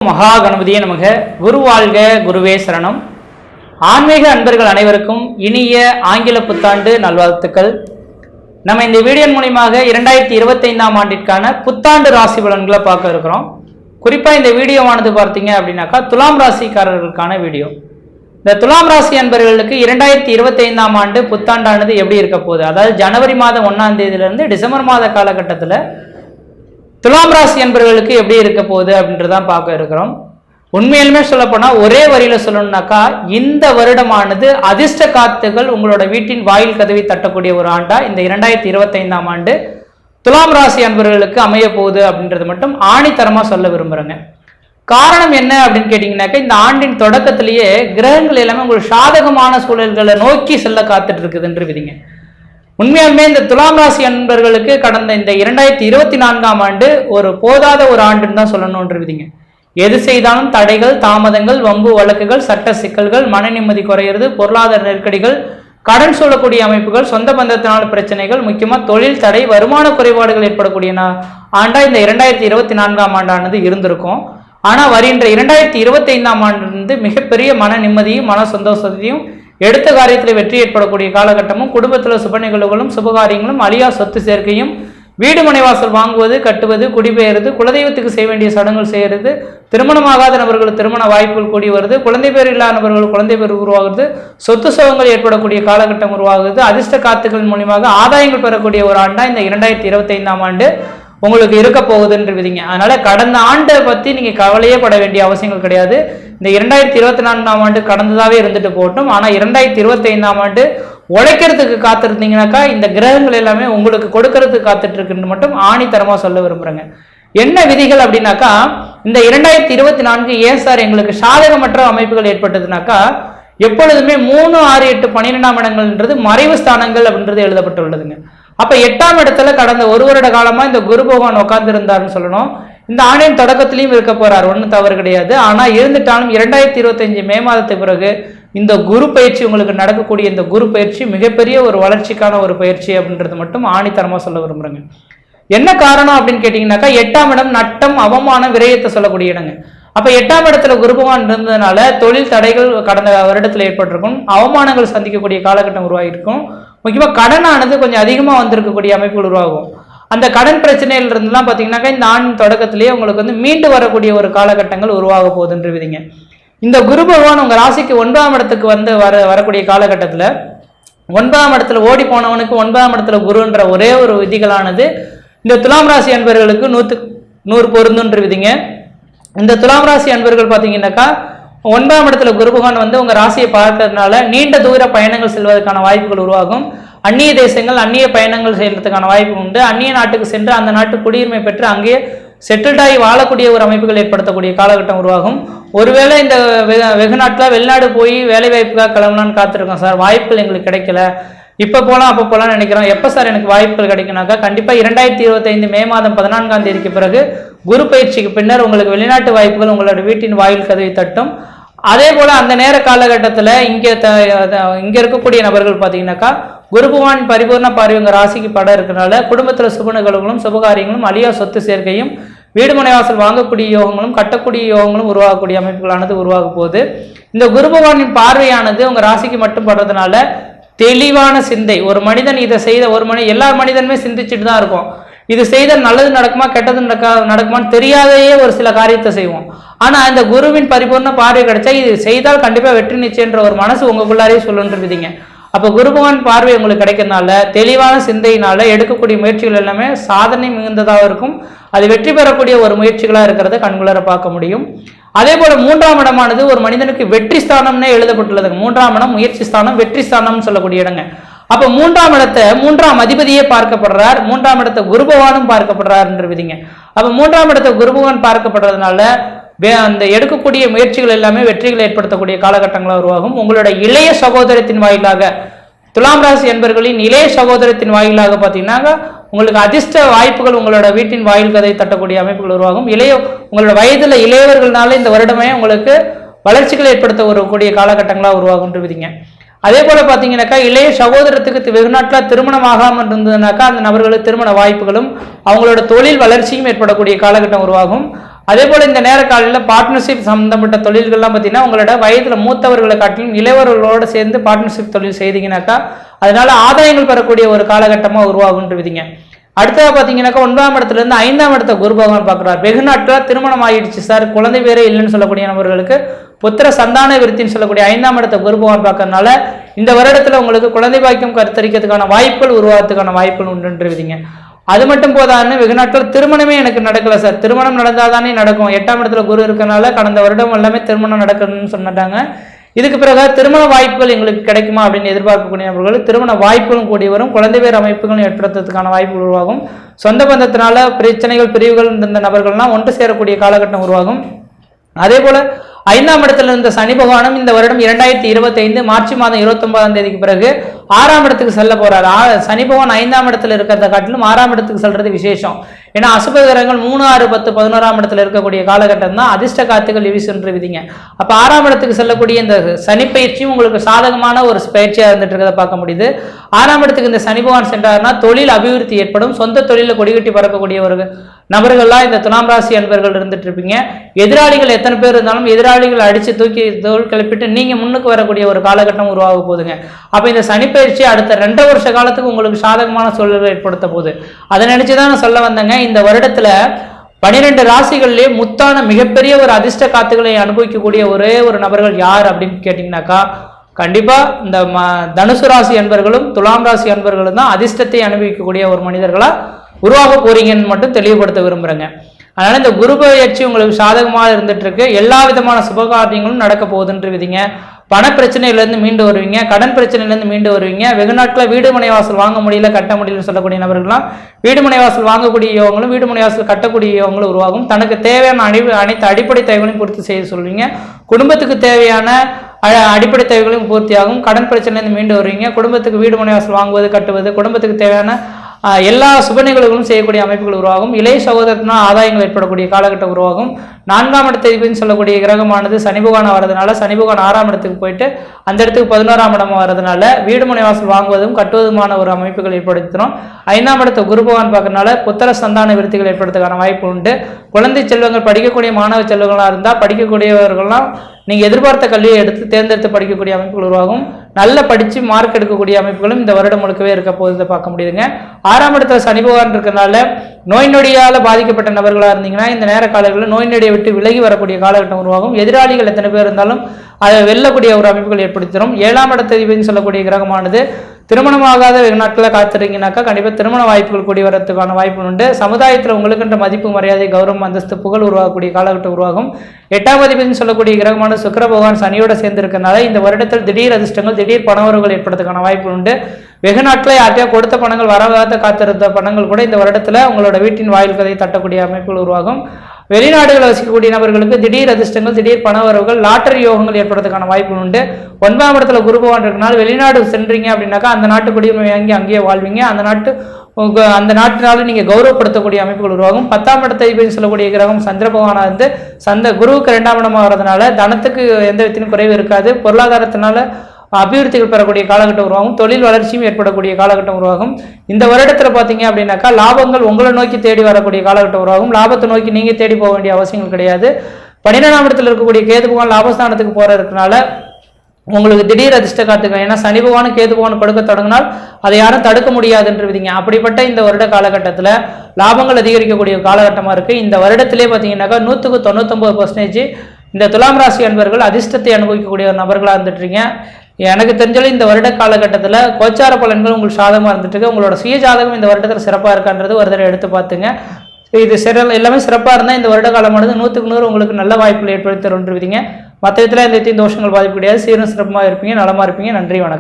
மகா கணபதியே நமக. குரு வாழ்க, குருவே சரணம். ஆன்மீக அன்பர்கள் அனைவருக்கும் இனிய ஆங்கில புத்தாண்டு நல்வாழ்த்துக்கள். நம்ம இந்த வீடியோ மூலமாக 2025ஆம் ஆண்டிற்கான புத்தாண்டு ராசி பலன்களை பார்க்க இருக்கிறோம். குறிப்பாக இந்த வீடியோவானது பார்த்தீங்க அப்படின்னாக்கா துலாம் ராசிக்காரர்களுக்கான வீடியோ. இந்த துலாம் ராசி அன்பர்களுக்கு 2025ஆம் ஆண்டு புத்தாண்டானது எப்படி இருக்க போகுது, அதாவது ஜனவரி மாதம் 1ஆம் தேதியிலிருந்து டிசம்பர் மாத காலகட்டத்தில் துலாம் ராசி என்பவர்களுக்கு எப்படி இருக்க போகுது அப்படின்றதான் பார்க்க இருக்கிறோம். உண்மையிலுமே சொல்லப்போனால் ஒரே வரியில சொல்லணும்னாக்கா இந்த வருடமானது அதிர்ஷ்ட காத்துகள் உங்களோட வீட்டின் வாயில் கதவை தட்டக்கூடிய ஒரு ஆண்டா இந்த 2025ஆம் ஆண்டு துலாம் ராசி அன்பர்களுக்கு அமைய போகுது அப்படின்றது மட்டும் ஆணித்தரமா சொல்ல விரும்புறேங்க. காரணம் என்ன அப்படின்னு கேட்டீங்கன்னாக்கா இந்த ஆண்டின் தொடக்கத்திலேயே கிரகங்கள் எல்லாமே உங்களுக்கு சாதகமான சூழல்களை நோக்கி செல்ல காத்துட்டு இருக்குதுன்று விதிங்க. உண்மையாலுமே இந்த துலாம் ராசி அன்பர்களுக்கு கடந்த இந்த 2024ஆம் ஆண்டு ஒரு போதாத ஒரு ஆண்டுன்னு தான் சொல்லணும்னு விதிங்க. எது செய்தாலும் தடைகள், தாமதங்கள், வம்பு வழக்குகள், சட்ட சிக்கல்கள், மன நிம்மதி குறையிறது, பொருளாதார நெருக்கடிகள், கடன் சொல்லக்கூடிய அமைப்புகள், சொந்த பந்தத்தினால் பிரச்சனைகள், முக்கியமாக தொழில் தடை, வருமான குறைபாடுகள் ஏற்படக்கூடிய ஆண்டா இந்த 2024ஆம் ஆண்டானது இருந்திருக்கும். ஆனால் வருகின்ற 2025ஆம் ஆண்டு மிகப்பெரிய மன நிம்மதியும் மன சந்தோஷத்தையும் எடுத்த காரியத்தில் வெற்றி ஏற்படக்கூடிய காலகட்டமும், குடும்பத்தில் சுப நிகழ்வுகளும் சுபகாரியங்களும், அழியா சொத்து சேர்க்கையும், வீடு மனைவாசல் வாங்குவது, கட்டுவது, குடிபெயர்வது, குலதெய்வத்துக்கு செய்ய வேண்டிய சடங்குகள் செய்கிறது, திருமணமாகாத நபர்கள் திருமண வாய்ப்புகள் கூடி வருது, குழந்தை பேர் இல்லாத நபர்கள் குழந்தை பேர் உருவாகுது, சொத்து சுகங்கள் ஏற்படக்கூடிய காலகட்டம் உருவாகுது, அதிர்ஷ்ட காத்துக்கள் மூலியமாக ஆதாயங்கள் பெறக்கூடிய ஒரு ஆண்டா இந்த 2025ஆம் ஆண்டு உங்களுக்கு இருக்க போகுதுன்னு விதிங்க. அதனால கடந்த ஆண்டை பற்றி நீங்கள் கவலையே பட வேண்டிய அவசியங்கள் கிடையாது. இந்த 2024ஆம் ஆண்டு கடந்ததாகவே இருந்துட்டு போகட்டும். ஆனால் 2025ஆம் ஆண்டு உழைக்கிறதுக்கு காத்திருந்தீங்கன்னாக்கா இந்த கிரகங்கள் எல்லாமே உங்களுக்கு கொடுக்கறதுக்கு காத்துட்டு இருக்குன்னு மட்டும் ஆணித்தரமாக சொல்ல விரும்புகிறேங்க. என்ன விதிகள் அப்படின்னாக்கா இந்த 2024 ஏன் சார் எங்களுக்கு சாதகமற்ற அமைப்புகள் ஏற்பட்டதுனாக்கா எப்பொழுதுமே 3, 6, 8, 12ஆம் இடங்கள்ன்றது மறைவு ஸ்தானங்கள் அப்படின்றது எழுதப்பட்டுள்ளதுங்க. அப்ப 8ஆம் இடத்துல கடந்த ஒரு வருட காலமா இந்த குரு பகவான் உட்கார்ந்து இருந்தாருன்னு சொல்லணும். இந்த ஆண்டின் தொடக்கத்திலையும் இருக்க போறார், ஒன்றும் தவறு கிடையாது. ஆனா இருந்துட்டாலும் 2025 மே மாதத்துக்கு பிறகு இந்த குரு பயிற்சி உங்களுக்கு நடக்கக்கூடிய இந்த குரு பயிற்சி மிகப்பெரிய ஒரு வளர்ச்சிக்கான ஒரு பயிற்சி அப்படின்றது மட்டும் ஆணித்தரமா சொல்ல விரும்புறேங்க. என்ன காரணம் அப்படின்னு கேட்டீங்கன்னாக்கா 8ஆம் இடம் நட்டம், அவமானம், விரயத்தை சொல்லக்கூடிய இடங்க. அப்ப 8ஆம் இடத்துல குரு பகவான் இருந்ததுனால தொழில் தடைகள் கடந்த வருடத்துல ஏற்பட்டிருக்கும், அவமானங்கள் சந்திக்கக்கூடிய காலகட்டம் உருவாகிருக்கும். முக்கியமாக கடனானது கொஞ்சம் அதிகமாக வந்திருக்கக்கூடிய அமைப்புகள் உருவாகும். அந்த கடன் பிரச்சனையில இருந்துலாம் பார்த்தீங்கன்னாக்கா இந்த ஆண்டின் தொடக்கத்திலேயே உங்களுக்கு மீண்டு வரக்கூடிய ஒரு காலகட்டங்கள் உருவாக போகுதுன்று விதிங்க. இந்த குரு பகவான் உங்கள் ராசிக்கு 9ஆம் இடத்துக்கு வரக்கூடிய காலகட்டத்தில் 9ஆம் இடத்துல ஓடி போனவனுக்கு 9ஆம் இடத்துல குருன்ற ஒரே ஒரு விதிகளானது இந்த துலாம் ராசி அன்பர்களுக்கு 100% பொருந்துன்று விதிங்க. இந்த துலாம் ராசி அன்பர்கள் பார்த்தீங்கன்னாக்கா 9ஆம் இடத்துல குரு பகவான் உங்க ராசியை பார்க்கறதுனால நீண்ட தூர பயணங்கள் செல்வதற்கான வாய்ப்புகள் உருவாகும். அந்நிய தேசங்கள், அந்நிய பயணங்கள் செய்யறதுக்கான வாய்ப்பு உண்டு. அந்நிய நாட்டுக்கு சென்று அந்த நாட்டு குடியுரிமை பெற்று அங்கேயே செட்டில்டாகி வாழக்கூடிய ஒரு அமைப்புகள் ஏற்படுத்தக்கூடிய காலகட்டம் உருவாகும். ஒருவேளை இந்த வெகு நாட்டில் வெளிநாடு போய் வேலை வாய்ப்புக்காக கிளம்பலான்னு காத்திருக்கோம் சார், வாய்ப்புகள் எங்களுக்கு கிடைக்கல, இப்போ போகலாம் அப்போ போகலான்னு நினைக்கிறோம், எப்போ சார் எனக்கு வாய்ப்புகள் கிடைக்குனாக்கா கண்டிப்பாக 2025 மே மாதம் 14ஆம் தேதிக்கு பிறகு குரு பயிற்சிக்கு பின்னர் உங்களுக்கு வெளிநாட்டு வாய்ப்புகள் உங்களோட வீட்டின் வாயில் கதவை தட்டும். அதே போல் அந்த நேர காலகட்டத்தில் இங்கே இருக்கக்கூடிய நபர்கள் பார்த்தீங்கன்னாக்கா குரு பகவான் பரிபூர்ண பார்வை உங்கள் ராசிக்கு படம் இருக்கிறனால குடும்பத்தில் சுப நிகழ்வுகளும் சுபகாரியங்களும், அழியா சொத்து சேர்க்கையும், வீடு மனைவாசல் வாங்கக்கூடிய யோகங்களும் கட்டக்கூடிய யோகங்களும் உருவாகக்கூடிய அமைப்புகளானது உருவாக போகுது. இந்த குரு பகவானின் பார்வையானது உங்கள் ராசிக்கு மட்டும் படுறதுனால தெளிவான சிந்தை, ஒரு மனிதன் இதை செய்த எல்லா மனிதனுமே சிந்திச்சுட்டு தான் இருக்கும். இது செய்தால் நல்லது நடக்குமா கெட்டது நடக்குமான்னு தெரியாதையே ஒரு சில காரியத்தை செய்வோம். ஆனா இந்த குருவின் பரிபூர்ண பார்வை கிடைச்சா இது செய்தால் கண்டிப்பா வெற்றி நிச்சயன்ற ஒரு மனசு உங்களுக்குள்ளாரே சொல்லுன்னு விதிங்க. அப்ப குரு பகவான் பார்வை உங்களுக்கு கிடைக்கிறதுனால தெளிவான சிந்தையினால எடுக்கக்கூடிய முயற்சிகள் எல்லாமே சாதனை மிகுந்ததாக இருக்கும். அது வெற்றி பெறக்கூடிய ஒரு முயற்சிகளா இருக்கிறத கண்குளர பார்க்க முடியும். அதே போல 3ஆம் இடமானது ஒரு மனிதனுக்கு வெற்றி ஸ்தானம்னே எழுதப்பட்டுள்ளது. 3ஆம் இடம் முயற்சி ஸ்தானம், வெற்றி ஸ்தானம் சொல்லக்கூடிய இடங்க. அப்ப 3ஆம் இடத்தை 3ஆம் அதிபதியே பார்க்கப்படுறார், 3ஆம் இடத்தை குரு பகவானும் பார்க்கப்படுறார் என்று விதிங்க. அப்ப 3ஆம் இடத்தை குரு பகவான் பார்க்கப்படுறதுனால அந்த எடுக்கக்கூடிய முயற்சிகள் எல்லாமே வெற்றிகளை ஏற்படுத்தக்கூடிய காலகட்டங்களாக உருவாகும். உங்களோட இளைய சகோதரத்தின் வாயிலாக துலாம் ராசி என்பர்களின் இளைய சகோதரத்தின் வாயிலாக பார்த்தீங்கன்னா உங்களுக்கு அதிர்ஷ்ட வாய்ப்புகள் உங்களோட வீட்டின் வாயில் கதை தட்டக்கூடிய அமைப்புகள் உருவாகும். உங்களோட வயதுல இளையவர்கள்னால இந்த வருடமே உங்களுக்கு வளர்ச்சிகள் ஏற்படுத்த வரக்கூடிய காலகட்டங்களாக உருவாகும் விதிங்க. அதே போல பார்த்தீங்கன்னாக்கா இளைய சகோதரத்துக்கு வெகு நாட்டில் திருமணம் ஆகாமல் இருந்ததுனாக்கா அந்த நபர்களுக்கு திருமண வாய்ப்புகளும் அவங்களோட தொழில் வளர்ச்சியும் ஏற்படக்கூடிய காலகட்டம் உருவாகும். அதே போல இந்த நேர காலையில் பார்ட்னர்ஷிப் சம்பந்தப்பட்ட தொழில்கள்லாம் பார்த்தீங்கன்னா உங்களோட வயதுல மூத்தவர்களை காட்டிலும் இளையவர்களோட சேர்ந்து பார்ட்னர்ஷிப் தொழில் செய்தீங்கன்னாக்கா அதனால ஆதாயங்கள் பெறக்கூடிய ஒரு காலகட்டமாக உருவாகுன்றீங்க. அடுத்ததாக பார்த்தீங்கன்னாக்கா 9ஆம் இடத்துல இருந்து 5ஆம் இடத்த குரு பகவான் பார்க்குறார். வெகு நாட்களாக திருமணம் ஆகிடுச்சு சார், குழந்தை பேரே இல்லைன்னு சொல்லக்கூடிய நபர்களுக்கு புத்திர சந்தான விருத்தின்னு சொல்லக்கூடிய 5ஆம் இடத்த குரு பகவான் பார்க்கறதுனால இந்த வருடத்துல உங்களுக்கு குழந்தை பாக்கியம் கருத்தரிக்கிறதுக்கான வாய்ப்புகள் உருவாகிறதுக்கான வாய்ப்புகள் உண்டுன்றீங்க. அது மட்டும் போதான்னு வெகு நாட்கள் திருமணமே எனக்கு நடக்கல சார், திருமணம் நடந்தாதானே நடக்கும், 8ஆம் இடத்துல குரு இருக்கனால கடந்த வருடம் எல்லாமே திருமணம் நடக்கணும்னு சொன்னாங்க. இதுக்கு பிறகு திருமண வாய்ப்புகள் எங்களுக்கு கிடைக்குமா அப்படின்னு எதிர்பார்க்கக்கூடிய நபர்கள் திருமண வாய்ப்புகளும் கூடி வரும். குழந்தை பேர் அமைப்புகளும் ஏற்படுத்துறதுக்கான வாய்ப்புகள் உருவாகும். சொந்த பந்தத்தினால பிரச்சனைகள் பிரிவுகள் இந்த நபர்கள்லாம் ஒன்று சேரக்கூடிய காலகட்டம் உருவாகும். அதே போல 5ஆம் இடத்துல இருந்த சனி பகவானும் இந்த வருடம் 2025 மார்ச் மாதம் 29ஆம் தேதிக்கு பிறகு 6ஆம் இடத்துக்கு செல்ல போறாரு. சனி பகவான் 5ஆம் இடத்துல இருக்கிறத காட்டிலும் 6ஆம் இடத்துக்கு செல்றது விசேஷம். ஏன்னா அசுப கிரகங்கள் 3, 6, 10, 11ஆம் இடத்துல இருக்கக்கூடிய காலகட்டம் தான் அதிர்ஷ்ட காத்துகள் வீசுன்ற விதிங்க. அப்ப 6ஆம் இடத்துக்கு செல்லக்கூடிய இந்த சனி பயிற்சியும் உங்களுக்கு சாதகமான ஒரு பயிற்சியா இருந்துட்டு இருக்கிறத பார்க்க முடியுது. 6ஆம் இடத்துக்கு இந்த சனி பகவான் சென்றார்னா தொழில் அபிவிருத்தி ஏற்படும். சொந்த தொழில கொடிகட்டி பறக்கக்கூடிய ஒரு நபர்கள்லாம் இந்த துலாம் ராசி அன்பர்கள் இருந்துட்டு இருப்பீங்க. எதிராளிகள் எத்தனை பேர் இருந்தாலும் எதிராளிகள் அடிச்சு தூக்கி தோல் கிளப்பிட்டு நீங்க முன்னுக்கு வரக்கூடிய ஒரு காலகட்டம் உருவாக போகுதுங்க. அப்ப இந்த சனி பயிற்சி அடுத்த 2 வருஷ காலத்துக்கு உங்களுக்கு சாதகமான சூழலை ஏற்படுத்த போகுது. அதை நினைச்சுதான் நான் சொல்ல வந்தேங்க. இந்த வருடத்துல 12 ராசிகளிலே முத்தான மிகப்பெரிய ஒரு அதிர்ஷ்ட காத்துக்களை அனுபவிக்கக்கூடிய ஒரே ஒரு நபர்கள் யார் அப்படின்னு கேட்டீங்கன்னாக்கா கண்டிப்பா இந்த தனுசு ராசி அன்பர்களும் துலாம் ராசி அன்பர்களும் தான் அதிர்ஷ்டத்தை அனுபவிக்கக்கூடிய ஒரு மனிதர்களா உருவாக போறீங்கன்னு மட்டும் தெளிவுபடுத்த விரும்புறேங்க. அதனால இந்த குரு பயிற்சி உங்களுக்கு சாதகமாக இருந்துட்டு இருக்கு. எல்லா விதமான சுபகாரியங்களும் நடக்க போகுதுன்ற விதிங்க. பண பிரச்சனையிலேருந்து மீண்டு வருவீங்க, கடன் பிரச்சனையிலேருந்து மீண்டு வருவீங்க. வெகு நாட்களில் வீடு மனை வாசல் வாங்க முடியல, கட்ட முடியலன்னு சொல்லக்கூடிய நபர்கள்லாம் வீடு மனை வாசல் வாங்கக்கூடிய யோகங்களும் வீடு மனை வாசல் கட்டக்கூடிய யோகங்களும் உருவாகும். தனக்கு தேவையான அனைத்து அடிப்படை தேவைகளையும் பூர்த்தி செய்ய சொல்வீங்க. குடும்பத்துக்கு தேவையான அடிப்படை தேவைகளையும் பூர்த்தியாகும். கடன் பிரச்சனையிலேருந்து மீண்டு வருவீங்க. குடும்பத்துக்கு வீடு மனை வாசல் வாங்குவது, கட்டுவது, குடும்பத்துக்கு தேவையான எல்லா சுப நிகழ்வுகளும் செய்யக்கூடிய அமைப்புகள் உருவாகும். இளைய சகோதரத்தினால் ஆதாயங்கள் ஏற்படக்கூடிய காலகட்டம் உருவாகும். 4ஆம் இடத்துக்குன்னு சொல்லக்கூடிய கிரகமானது சனி பகவான் வரதுனால சனி பகவான் 6ஆம் இடத்துக்கு போயிட்டு அந்த இடத்துக்கு 11ஆம் இடம் வரதுனால வீடு மனை வாசல் வாங்குவதும் கட்டுவதுமான ஒரு அமைப்புகள் ஏற்படுத்திடும். 5ஆம் இடத்தை குரு பகவான் பார்க்கறதுனால புத்திர சந்தான விருத்திகள் ஏற்படுறதுக்கான வாய்ப்பு உண்டு. குழந்தை செல்வங்கள் படிக்கக்கூடிய மாணவ செல்வங்களாக இருந்தால் படிக்கக்கூடியவர்கள்லாம் நீங்கள் எதிர்பார்த்த கல்வியை எடுத்து தேர்ந்தெடுத்து படிக்கக்கூடிய அமைப்புகள் உருவாகும். நல்ல படித்து மார்க் எடுக்கக்கூடிய அமைப்புகளும் இந்த வருடம் முழுக்கவே இருக்க போகுது பார்க்க முடியுதுங்க. 6ஆம் இடத்துல சனி பகவான் இருக்கிறதுனால நோய் நொடியால் பாதிக்கப்பட்ட நபர்களாக இருந்தீங்கன்னா இந்த நேர காலங்களில் நோய் நொடியை விட்டு விலகி வரக்கூடிய காலகட்டம் உருவாகும். எதிராளிகள் எத்தனை பேர் இருந்தாலும் அதை வெல்லக்கூடிய ஒரு அமைப்புகள் ஏற்படுத்திடும். 7ஆம் இடத்தை சொல்லக்கூடிய கிரகமானது திருமணமாகாத வெகு நாட்களில் காத்திருங்கனாக்கா கண்டிப்பாக திருமண வாய்ப்புகள் கூடி வரதுக்கான வாய்ப்பு உண்டு. சமுதாயத்தில் உங்களுக்குன்ற மதிப்பு மரியாதை கௌரவம் அந்தஸ்து புகழ் உருவாகக்கூடிய காலகட்டம் உருவாகும். 8ஆம் அதிபதினு சொல்லக்கூடிய கிரகமான சுக்கிர பகவான் சனியோட சேர்ந்து இருக்கிறதுனால இந்த வருடத்தில் திடீர் அதிர்ஷ்டங்கள் திடீர் பணவரவுகள் ஏற்படுறதுக்கான வாய்ப்பு உண்டு. வெகு நாட்களை யார்ட்டையா கொடுத்த பணங்கள் வரவாத காத்திருந்த பணங்கள் கூட இந்த வருடத்துல உங்களோட வீட்டின் வாயில் கதை தட்டக்கூடிய அமைப்புகள் உருவாகும். வெளிநாடுகளில் வசிக்கக்கூடிய நபர்களுக்கு திடீர் அதிர்ஷ்டங்கள் திடீர் பண வரவுகள் லாட்டரி யோகங்கள் ஏற்படுறதுக்கான வாய்ப்புகள் உண்டு. 9ஆம் இடத்துல குரு பகவான் இருக்கனால வெளிநாடு சென்றீங்க அப்படின்னாக்கா அந்த நாட்டு குடியுரிமை வாங்கி அங்கேயே வாழ்வீங்க. அந்த நாட்டினால நீங்க கௌரவப்படுத்தக்கூடிய அமைப்புகள் உருவாகும். 10ஆம் இடத்தை சொல்லக்கூடிய கிரகம் சந்திர பகவானா இருந்து குருவுக்கு 2ஆம் இடமா வர்றதுனால தனத்துக்கு எந்த விதத்திலும் குறைவு இருக்காது. பொருளாதாரத்தினால அபிவிருத்திகள் பெறக்கூடிய காலகட்டம் உருவாகும். தொழில் வளர்ச்சியும் ஏற்படக்கூடிய காலகட்டம் உருவாகும். இந்த வருடத்துல பாத்தீங்க அப்படின்னாக்கா லாபங்கள் உங்களை நோக்கி தேடி வரக்கூடிய காலகட்டம் உருவாகும். லாபத்தை நோக்கி நீங்க தேடி போக வேண்டிய அவசியங்கள் கிடையாது. 12ஆம் இடத்துல இருக்கக்கூடிய கேது பகவான் லாபஸ்தானத்துக்கு போற இருக்கனால உங்களுக்கு திடீர் அதிர்ஷ்ட காத்துக்கள். ஏன்னா சனி பகவான் கேது பகவான் கொடுக்க தொடங்கினால் அதை யாரும் தடுக்க முடியாதுன்றீங்க. அப்படிப்பட்ட இந்த வருட காலகட்டத்தில் லாபங்கள் அதிகரிக்கக்கூடிய காலகட்டமாக இருக்கு. இந்த வருடத்திலே பார்த்தீங்கன்னாக்கா 100% இந்த துலாம் ராசி அன்பர்கள் அதிர்ஷ்டத்தை அனுபவிக்கக்கூடிய ஒரு நபர்களாக இருந்துட்டுருங்க. எனக்கு தெரிஞ்சாலும் இந்த வருட காலகட்டத்தில் கோச்சார பலன்கள் உங்களுக்கு சாதகமாக இருந்துட்டு இருக்கு. உங்களோட சுய ஜாதகம் இந்த வருடத்தில் சிறப்பாக இருக்கான்றது ஒரு தடவை எடுத்து பார்த்துங்க. இது எல்லாமே சிறப்பாக இருந்தால் இந்த வருட காலமானது 100க்கு 100 உங்களுக்கு நல்ல வாய்ப்புகள் ஏற்படுத்தி தருன்றீங்க. மற்ற விதத்தில் எந்த தோஷங்கள் பாதிப்பு கிடையாது. சீரும் சிறப்பாக இருப்பீங்க, நலமாக இருப்பீங்க. நன்றி, வணக்கம்.